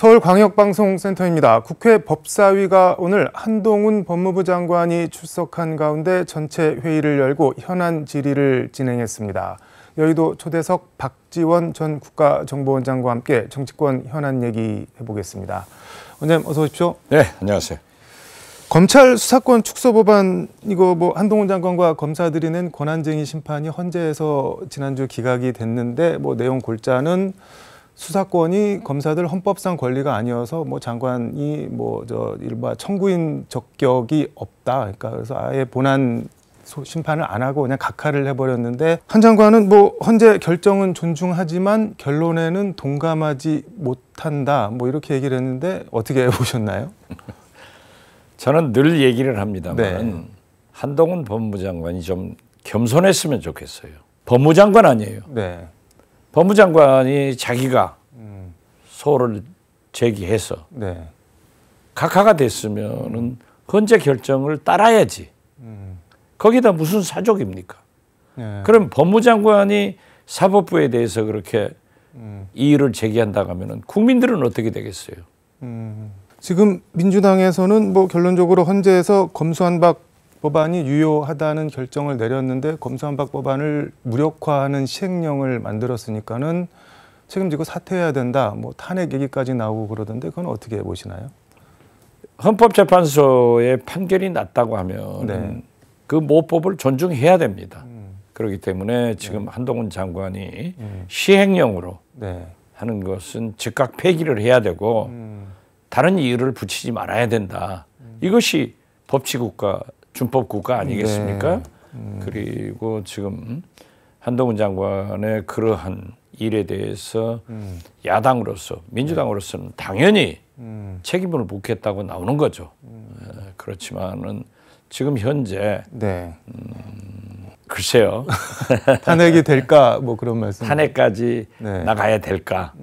서울광역방송센터입니다. 국회 법사위가 오늘 한동훈 법무부 장관이 출석한 가운데 전체 회의를 열고 현안 질의를 진행했습니다. 여의도 초대석 박지원 전 국가정보원장과 함께 정치권 현안 얘기 해보겠습니다. 원장님 어서 오십시오. 네, 안녕하세요. 검찰 수사권 축소 법안 이거 한동훈 장관과 검사들이 낸 권한쟁의 심판이 헌재에서 지난주 기각이 됐는데 내용 골자는 수사권이 검사들 헌법상 권리가 아니어서 장관이 일반 청구인 적격이 없다. 그러니까 그래서 아예 본안 심판을 안 하고 그냥 각하를 해버렸는데 한 장관은 헌재 결정은 존중하지만 결론에는 동감하지 못한다. 이렇게 얘기를 했는데 어떻게 보셨나요? 저는 늘 얘기를 합니다만 네. 한동훈 법무부 장관이 좀 겸손했으면 좋겠어요. 법무장관 아니에요. 네. 법무장관이 자기가 소를 제기해서 네. 각하가 됐으면은 헌재 결정을 따라야지. 거기다 무슨 사족입니까? 네. 그럼 법무장관이 사법부에 대해서 그렇게 이의를 제기한다고 하면은 국민들은 어떻게 되겠어요? 지금 민주당에서는 결론적으로 헌재에서 검수완박 법안이 유효하다는 결정을 내렸는데 검수완박 법안을 무력화하는 시행령을 만들었으니까는 책임지고 사퇴해야 된다. 탄핵 얘기까지 나오고 그러던데 그건 어떻게 보시나요? 헌법재판소의 판결이 났다고 하면 네. 그 모법을 존중해야 됩니다. 그렇기 때문에 지금 한동훈 장관이 시행령으로 네. 하는 것은 즉각 폐기를 해야 되고 다른 이유를 붙이지 말아야 된다. 이것이 법치국가, 준법국가 아니겠습니까? 네. 그리고 지금 한동훈 장관의 그러한 일에 대해서 야당으로서 민주당으로서는 당연히 책임을 묻겠다고 나오는 거죠. 그렇지만은 지금 현재 네. 글쎄요. 탄핵이 될까 그런 말씀. 탄핵까지 네. 나가야 될까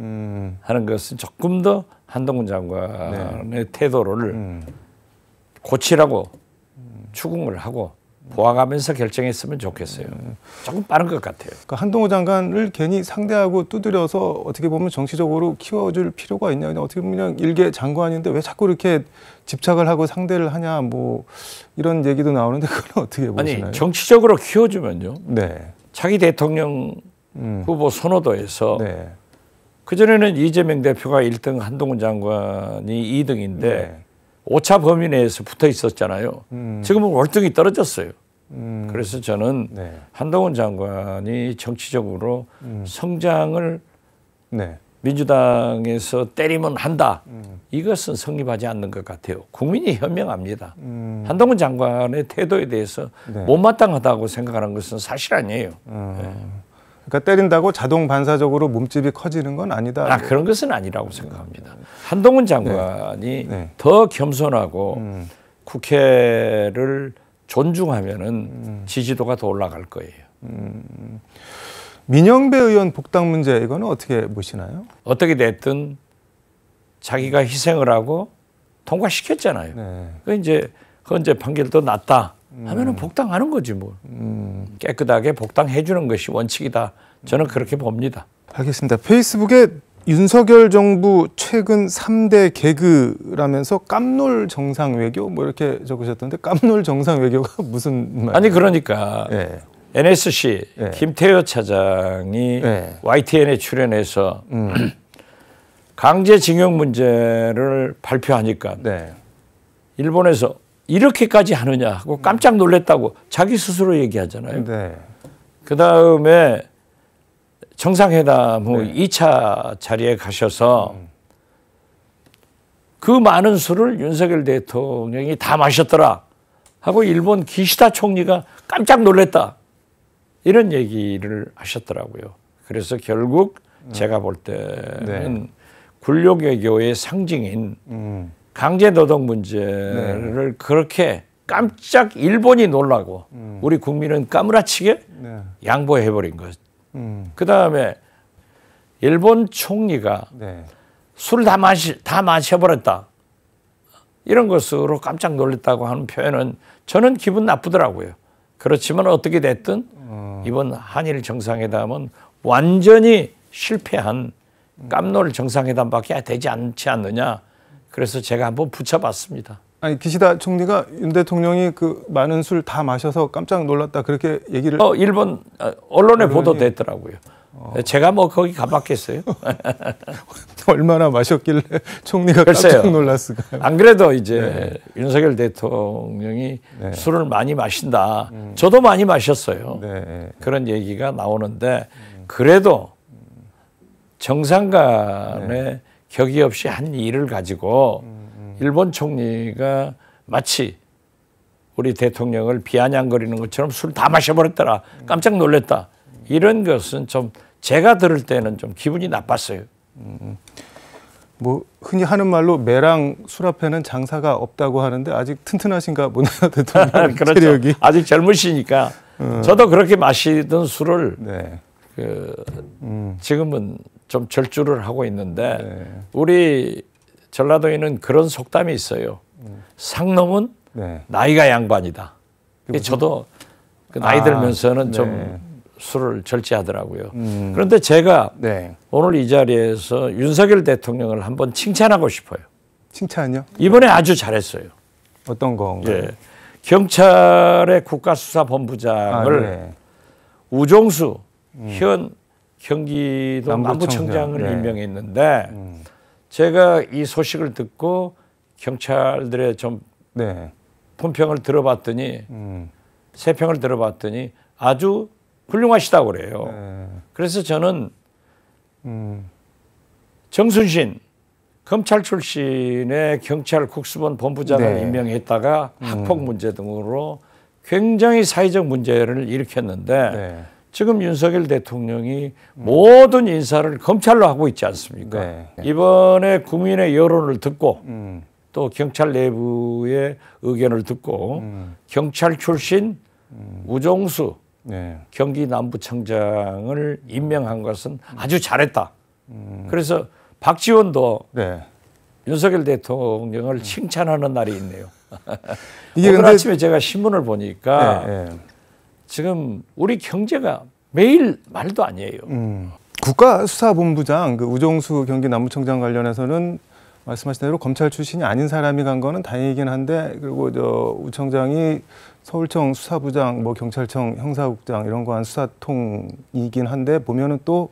하는 것은 조금 더 한동훈 장관의 네. 태도를 고치라고 추궁을 하고 보아가면서 결정했으면 좋겠어요. 조금 빠른 것 같아요. 그러니까 한동훈 장관을 괜히 상대하고 두드려서 어떻게 보면 정치적으로 키워줄 필요가 있냐. 그냥 어떻게 보면 일개 장관인데 왜 자꾸 이렇게 집착을 하고 상대를 하냐. 이런 얘기도 나오는데 그건 어떻게 보시나요? 아니 정치적으로 키워주면요. 네. 차기 대통령 후보 선호도에서 네. 그전에는 이재명 대표가 1등, 한동훈 장관이 2등인데 네. 오차 범위 내에서 붙어 있었잖아요. 지금은 월등히 떨어졌어요. 그래서 저는 네. 한동훈 장관이 정치적으로 성장을 네. 민주당에서 때리면 한다. 이것은 성립하지 않는 것 같아요. 국민이 현명합니다. 한동훈 장관의 태도에 대해서 네. 못마땅하다고 생각하는 것은 사실 아니에요. 네. 그러니까 때린다고 자동 반사적으로 몸집이 커지는 건 아니다. 그런 것은 아니라고 생각합니다. 한동훈 장관이 네. 더 겸손하고 국회를 존중하면은 지지도가 더 올라갈 거예요. 민영배 의원 복당 문제 이거는 어떻게 보시나요? 어떻게 됐든 자기가 희생을 하고 통과시켰잖아요. 네. 그 이제 헌재 판결도 났다 하면은 복당하는 거지 뭐. 깨끗하게 복당해 주는 것이 원칙이다. 저는 그렇게 봅니다. 알겠습니다. 페이스북에 윤석열 정부 최근 3대 개그라면서 깜놀 정상 외교 이렇게 적으셨던데 깜놀 정상 외교가 무슨 말이에요? 아니 그러니까 네. NSC 네. 김태효 차장이 네. YTN에 출연해서 강제징용 문제를 발표하니까 네. 일본에서 이렇게까지 하느냐 하고 깜짝 놀랐다고 자기 스스로 얘기하잖아요. 네. 그다음에 정상회담 후 네. 2차 자리에 가셔서 그 많은 술을 윤석열 대통령이 다 마셨더라 하고 일본 기시다 총리가 깜짝 놀랐다. 이런 얘기를 하셨더라고요. 그래서 결국 제가 볼 때는 네. 굴욕 외교의 상징인 강제노동 문제를 그렇게 깜짝 일본이 놀라고 우리 국민은 까무라치게 네. 양보해버린 것. 그다음에 일본 총리가 네. 술을 다 마셔버렸다. 이런 것으로 깜짝 놀랐다고 하는 표현은 저는 기분 나쁘더라고요. 그렇지만 어떻게 됐든 이번 한일 정상회담은 완전히 실패한 깜놀 정상회담밖에 되지 않지 않느냐. 그래서 제가 한번 붙여봤습니다. 아니 기시다 총리가 윤 대통령이 그 많은 술 다 마셔서 깜짝 놀랐다 그렇게 얘기를 일본 언론에 보도됐더라고요. 제가 뭐 거기 가봤겠어요? 얼마나 마셨길래 총리가 글쎄요. 깜짝 놀랐을까요? 안 그래도 이제 윤석열 대통령이 네. 술을 많이 마신다. 저도 많이 마셨어요. 네. 그런 얘기가 나오는데 그래도 정상 간에 격의 없이 한 일을 가지고 일본 총리가 마치 우리 대통령을 비아냥거리는 것처럼 술 다 마셔버렸더라. 깜짝 놀랐다. 이런 것은 좀 제가 들을 때는 좀 기분이 나빴어요. 뭐 흔히 하는 말로 매랑 술 앞에는 장사가 없다고 하는데 아직 튼튼하신가 보네요 대통령 그렇죠. 체력이. 아직 젊으시니까 저도 그렇게 마시던 술을 네. 지금은 좀 절주를 하고 있는데 네. 우리 전라도에는 그런 속담이 있어요. 상놈은 네. 나이가 양반이다. 저도 그 나이 들면서는 네. 좀 술을 절제하더라고요. 그런데 제가 네. 오늘 이 자리에서 윤석열 대통령을 한번 칭찬하고 싶어요. 칭찬요? 이번에 아주 잘했어요. 어떤 건가요? 예. 경찰의 국가수사본부장을 네. 우종수 현 경기도 남부청장. 남부청장을 네. 임명했는데 제가 이 소식을 듣고 경찰들의 좀 네. 품평을 들어봤더니 세평을 들어봤더니 아주 훌륭하시다고 그래요. 네. 그래서 저는 정순신 검찰 출신의 경찰 국수본 본부장을 네. 임명했다가 학폭 문제 등으로 굉장히 사회적 문제를 일으켰는데 네. 지금 윤석열 대통령이 모든 인사를 검찰로 하고 있지 않습니까? 네. 이번에 국민의 여론을 듣고 음. 또 경찰 내부의 의견을 듣고 경찰 출신 우종수 네. 경기 남부청장을 임명한 것은 아주 잘했다. 그래서 박지원도 네. 윤석열 대통령을 칭찬하는 날이 있네요. 이게 오늘 근데 아침에 제가 신문을 보니까 네. 네. 지금 우리 경제가 매일 말도 아니에요. 국가수사본부장 그 우종수 경기 남부청장 관련해서는 말씀하신 대로 검찰 출신이 아닌 사람이 간 거는 다행이긴 한데 그리고 저 우 청장이 서울청 수사부장, 뭐 경찰청 형사국장 이런 거 한 수사통이긴 한데 보면은 또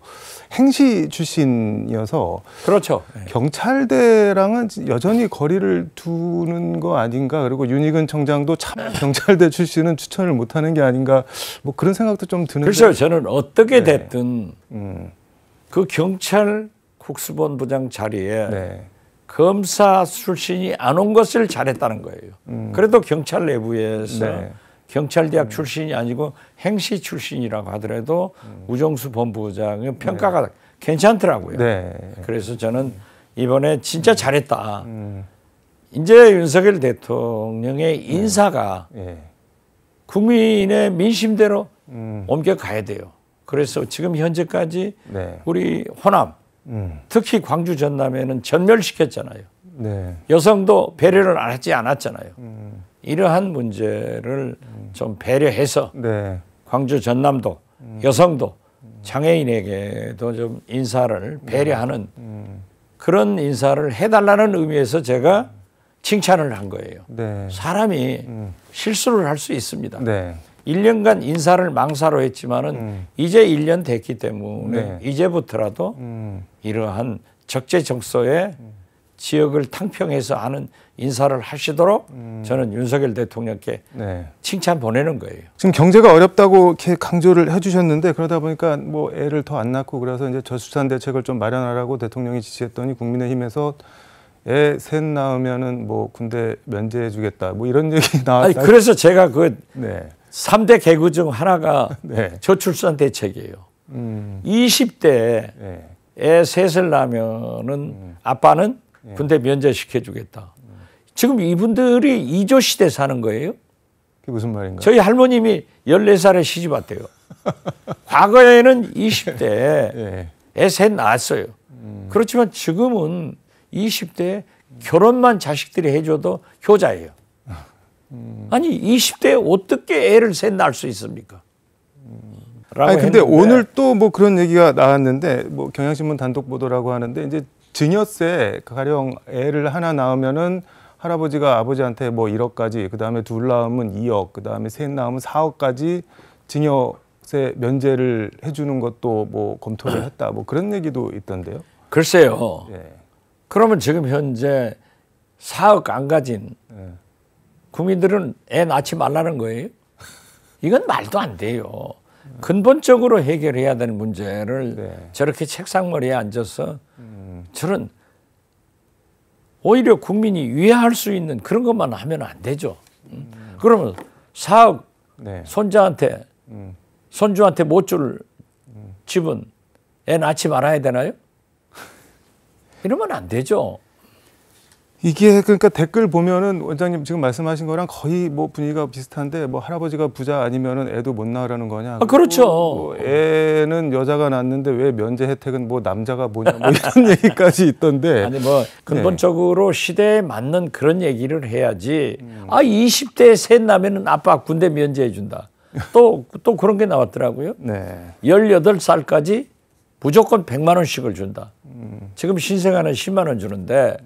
행시 출신이어서 그렇죠. 경찰대랑은 여전히 거리를 두는 거 아닌가. 그리고 윤희근 청장도 참 경찰대 출신은 추천을 못하는 게 아닌가. 뭐 그런 생각도 좀 드는데. 글쎄요, 저는 어떻게 네. 됐든 그 경찰 국수본부장 자리에 네. 검사 출신이 안 온 것을 잘했다는 거예요. 그래도 경찰 내부에서 네. 경찰대학 출신이 아니고 행시 출신이라고 하더라도 우종수 본부장의 평가가 괜찮더라고요. 네. 그래서 저는 이번에 진짜 잘했다. 이제 윤석열 대통령의 인사가 예. 국민의 민심대로 옮겨가야 돼요. 그래서 지금 현재까지 네. 우리 호남, 특히 광주 전남에는 전멸시켰잖아요. 네. 여성도 배려를 안 하지 않았잖아요. 이러한 문제를 좀 배려해서 네. 광주 전남도 여성도 장애인에게도 좀 인사를 배려하는 그런 인사를 해달라는 의미에서 제가 칭찬을 한 거예요. 네. 사람이 실수를 할 수 있습니다. 네. 1년간 인사를 망사로 했지만은 이제 1년 됐기 때문에 네. 이제부터라도 이러한 적재적소에 지역을 탕평해서 하는 인사를 하시도록 저는 윤석열 대통령께 네. 칭찬 보내는 거예요. 지금 경제가 어렵다고 이렇게 강조를 해주셨는데 그러다 보니까 뭐 애를 더 안 낳고 그래서 이제 저출산 대책을 좀 마련하라고 대통령이 지시했더니 국민의힘에서 애 셋 낳으면은 뭐 군대 면제해주겠다 뭐 이런 얘기 나왔다. 그래서 제가 그 네. 3대 개구 중 하나가 네. 저출산 대책이에요. 20대에 네. 애 셋을 낳으면은 아빠는 군대 면제시켜주겠다. 지금 이분들이 2조 시대 사는 거예요. 그게 무슨 말인가요? 저희 할머님이 14살에 시집 왔대요. 과거에는 20대에 네. 애 셋 낳았어요. 그렇지만 지금은 20대에 결혼만 자식들이 해줘도 효자예요. 아니 20대에 어떻게 애를 셋 낳을 수 있습니까? 아니 근데 했는데 오늘 또 뭐 그런 얘기가 나왔는데 뭐 경향신문 단독 보도라고 하는데 이제 증여세 가령 애를 하나 낳으면은 할아버지가 아버지한테 뭐 1억까지 그다음에 둘 낳으면 2억 그다음에 셋 낳으면 4억까지 증여세 면제를 해주는 것도 뭐 검토를 했다 뭐 그런 얘기도 있던데요. 글쎄요. 예. 그러면 지금 현재 4억 안 가진 예. 국민들은 애 낳지 말라는 거예요? 이건 말도 안 돼요. 근본적으로 해결해야 되는 문제를 네. 저렇게 책상머리에 앉아서 저런 오히려 국민이 이해할 수 있는 그런 것만 하면 안 되죠. 그러면 4억 네. 손자한테 손주한테 못 줄 집은 애 낳지 말아야 되나요? 이러면 안 되죠. 이게 그러니까 댓글 보면은 원장님 지금 말씀하신 거랑 거의 뭐 분위기가 비슷한데 뭐 할아버지가 부자 아니면은 애도 못 낳으라는 거냐. 그렇죠. 뭐 애는 여자가 낳는데 왜 면제 혜택은 뭐 남자가 뭐냐 뭐 이런 얘기까지 있던데. 아니 뭐 근본적으로 시대에 맞는 그런 얘기를 해야지. 20대에 셋 나면은 아빠 군대 면제해 준다. 또 그런 게 나왔더라고요. 네. 18살까지 무조건 100만 원씩을 준다. 지금 신생아는 10만 원 주는데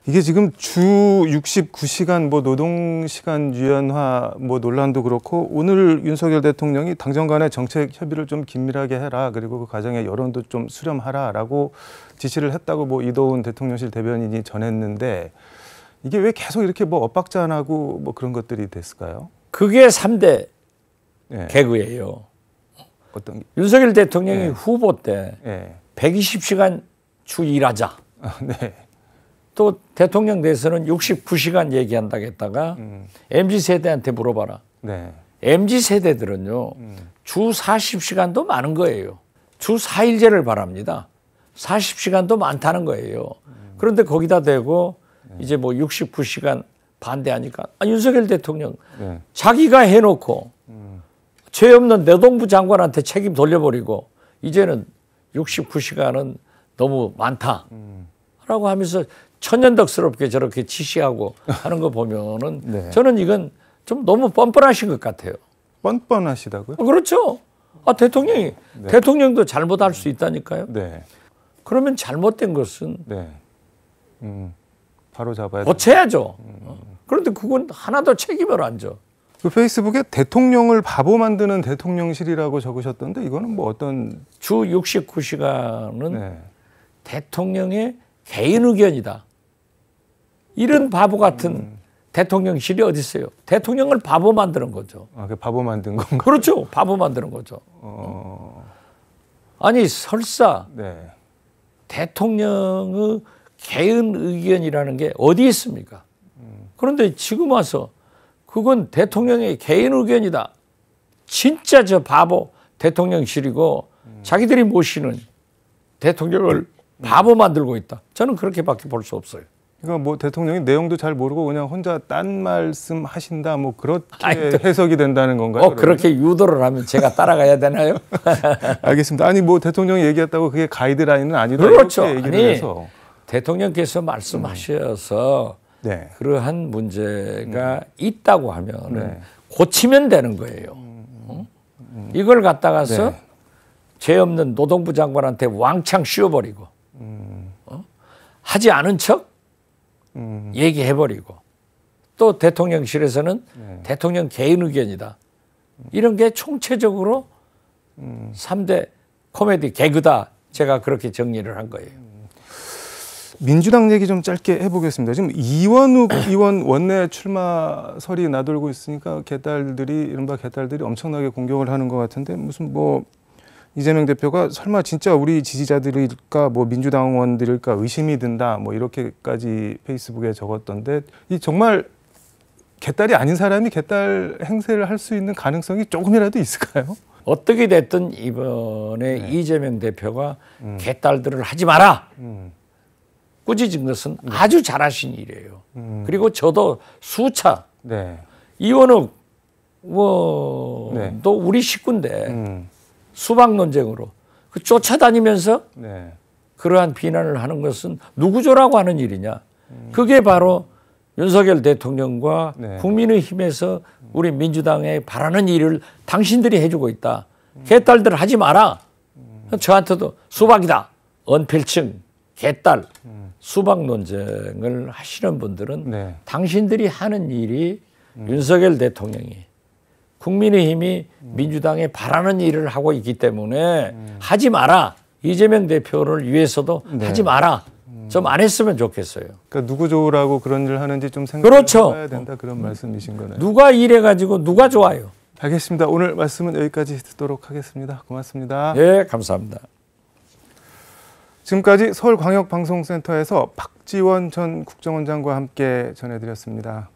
이게 지금 주 69시간 뭐 노동시간 유연화 뭐 논란도 그렇고 오늘 윤석열 대통령이 당정 간의 정책 협의를 좀 긴밀하게 해라 그리고 그 과정에 여론도 좀 수렴하라라고 지시를 했다고 뭐 이도훈 대통령실 대변인이 전했는데 이게 왜 계속 이렇게 뭐 엇박자나고 뭐 그런 것들이 됐을까요? 그게 3대 네. 개그예요. 어떤 윤석열 대통령이 네. 후보 때 네. 120시간 주 일하자. 네. 또 대통령 돼서는 69시간 얘기한다고 했다가 MZ세대한테 물어봐라. 네. MZ세대들은요. 주 40시간도 많은 거예요. 주 4일제를 바랍니다. 40시간도 많다는 거예요. 그런데 거기다 대고 이제 뭐 69시간 반대하니까 윤석열 대통령 네. 자기가 해놓고 죄 없는 내동부 장관한테 책임 돌려버리고 이제는 69시간은 너무 많다. 라고 하면서 천연덕스럽게 저렇게 지시하고 하는 거 보면은 네. 저는 이건 좀 너무 뻔뻔하신 것 같아요. 뻔뻔하시다고요? 그렇죠. 대통령이 네. 대통령도 잘못할 수 있다니까요. 네. 그러면 잘못된 것은 네. 바로 잡아야 고쳐야죠. 그런데 그건 하나도 책임을 안 져. 그 페이스북에 대통령을 바보 만드는 대통령실이라고 적으셨던데 이거는 뭐 어떤 주 69시간은 네. 대통령의 개인 의견이다. 이런 바보 같은 대통령실이 어디 있어요? 대통령을 바보 만드는 거죠. 그 바보 만든 건가? 그렇죠. 바보 만드는 거죠. 아니 설사 네. 대통령의 개인 의견이라는 게 어디 있습니까? 그런데 지금 와서 그건 대통령의 개인 의견이다. 진짜 저 바보 대통령실이고 자기들이 모시는 대통령을 바보 만들고 있다. 저는 그렇게밖에 볼 수 없어요. 그러니까 뭐 대통령이 내용도 잘 모르고 그냥 혼자 딴 말씀 하신다 뭐 그렇게 해석이 된다는 건가요? 그렇게 유도를 하면 제가 따라가야 되나요? 알겠습니다. 아니 뭐 대통령이 얘기했다고 그게 가이드라인은 아니다. 그렇죠. 이렇게 얘기를 아니, 해서 대통령께서 말씀하셔서 네. 그러한 문제가 있다고 하면 네. 고치면 되는 거예요. 이걸 갖다가서 네. 죄 없는 노동부 장관한테 왕창 씌워버리고 하지 않은 척 얘기해버리고 또 대통령실에서는 네. 대통령 개인 의견이다. 이런 게 총체적으로 3대 코미디 개그다. 제가 그렇게 정리를 한 거예요. 민주당 얘기 좀 짧게 해보겠습니다. 지금 이원욱 의원 원내 출마설이 나돌고 있으니까 이른바 개딸들이 엄청나게 공격을 하는 것 같은데 무슨 뭐 이재명 대표가 설마 진짜 우리 지지자들일까 뭐 민주당 의원들일까 의심이 든다 뭐 이렇게까지 페이스북에 적었던데 이 정말 개딸이 아닌 사람이 개딸 행세를 할 수 있는 가능성이 조금이라도 있을까요? 어떻게 됐든 이번에 이재명 대표가 개딸들을 하지 마라. 꾸짖은 것은 아주 잘하신 일이에요. 그리고 저도 수차 네. 이원욱 또 우리 식구인데 수박 논쟁으로 쫓아다니면서 네. 그러한 비난을 하는 것은 누구조라고 하는 일이냐. 그게 바로 윤석열 대통령과 네. 국민의힘에서 우리 민주당에 바라는 일을 당신들이 해주고 있다. 개딸들 하지 마라. 저한테도 수박이다. 언필층, 개딸, 수박 논쟁을 하시는 분들은 네. 당신들이 하는 일이 윤석열 대통령이 국민의힘이 민주당에 바라는 일을 하고 있기 때문에 하지 마라. 이재명 대표를 위해서도 네. 하지 마라. 좀 안 했으면 좋겠어요. 그러니까 누구 좋으라고 그런 일 하는지 좀 생각해봐야 그렇죠. 된다 그런 말씀이신 거네요. 누가 이래가지고 누가 좋아요. 알겠습니다. 오늘 말씀은 여기까지 듣도록 하겠습니다. 고맙습니다. 예, 감사합니다. 지금까지 서울광역방송센터에서 박지원 전 국정원장과 함께 전해드렸습니다.